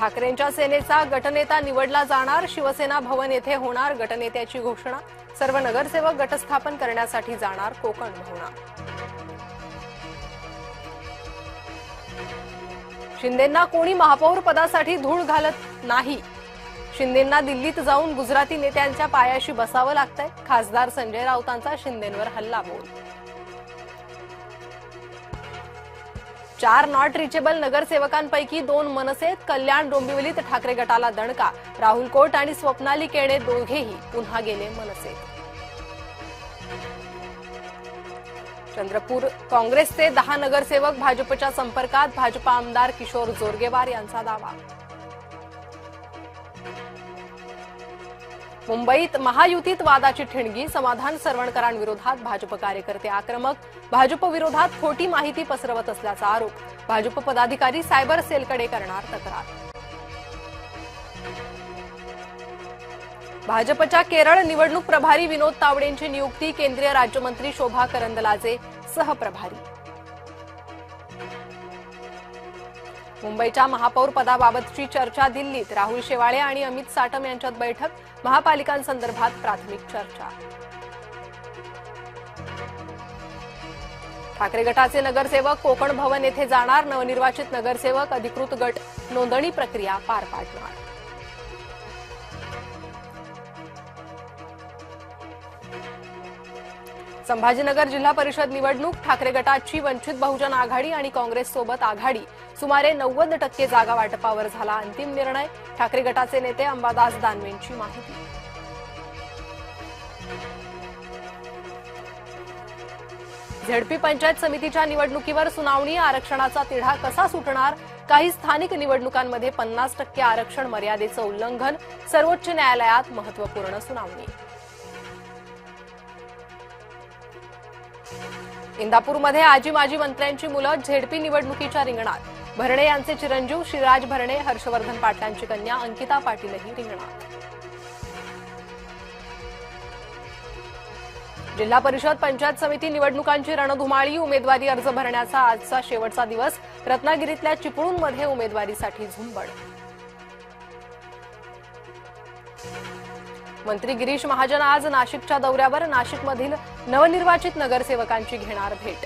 ठाकरेंच्या सेनेचा गटनेता निवडला जाणार, शिवसेना भवन येथे होणार गटनेत्याची घोषणा। सर्व नगरसेवक गटस्थापन करण्यासाठी जाणार कोकण भवनात। शिंदेंना कोणी महापौर पदासाठी धूळ घालत नाही, शिंदेंना दिल्लीत जाऊन गुजराती नेत्यांच्या पायाशी बसावं लागतंय, खासदार संजय राऊतांचा शिंदेंवर हल्लाबोल। 4 नॉट रिचेबल नगरसेवकांपैकी 2 मनसेत, कल्याण डोंबिवलीत ठाकरे गटाला दणका, राहुल कोट आणि स्वप्नाली केणे दोघेही पुन्हा गेले मनसेत। चंद्रपूर काँग्रेसचे 10 नगरसेवक भाजपच्या संपर्कात, भाजपा आमदार किशोर जोरगेवार यांचा दावा। मुंबईत महायुतीत वादाची ठिणगी, समाधान सरवणकरांविरोधात भाजप कार्यकर्ते आक्रमक, भाजप विरोधात खोटी माहिती पसरवत असल्याचा आरोप, भाजप पदाधिकारी सायबर सेलकडे करणार तक्रार। भाजपच्या केरळ निवडणूक प्रभारी विनोद तावडेंची नियुक्ती, केंद्रीय राज्यमंत्री शोभा करंदलाजे सहप्रभारी। मुंबईच्या महापौर पदाबाबतची चर्चा दिल्लीत, राहुल शेवाळे आणि अमित साटम यांच्यात बैठक, महापालिकांसंदर्भात प्राथमिक चर्चा। ठाकरे गटाचे नगरसेवक कोकण भवन येथे जाणार, नवनिर्वाचित नगरसेवक अधिकृत गट नोंदणी प्रक्रिया पार पाडणार। संभाजीनगर जिल्हा परिषद निवडणूक, ठाकरे गटाची वंचित बहुजन आघाडी आणि काँग्रेससोबत आघाडी, सुमारे 90% जागा वाटपावर झाला अंतिम निर्णय, ठाकरे गटाचे नेते अंबादास दानवेंची माहिती। झेडपी पंचायत समितीच्या निवडणुकीवर सुनावणी, आरक्षणाचा तिढा कसा सुटणार, काही स्थानिक निवडणुकांमध्ये 50% आरक्षण मर्यादेचं उल्लंघन, सर्वोच्च न्यायालयात महत्त्वपूर्ण सुनावणी। इंदापूरमध्ये आजी माजी मंत्र्यांची मुलं झेडपी निवडणुकीच्या रिंगणात, भरणे यांचे चिरंजीव शिराज भरणे, हर्षवर्धन पाटलांची कन्या अंकिता पाटीलही रिंगणात। जिल्हा परिषद पंचायत समिती निवडणुकांची रणधुमाळी, उमेदवारी अर्ज भरण्याचा आजचा शेवटचा दिवस, रत्नागिरीतल्या चिपळूणमध्ये उमेदवारीसाठी झुंबड। मंत्री गिरीश महाजन आज नाशिकच्या दौऱ्यावर, नाशिकमधील नवनिर्वाचित नगरसेवकांची घेणार भेट।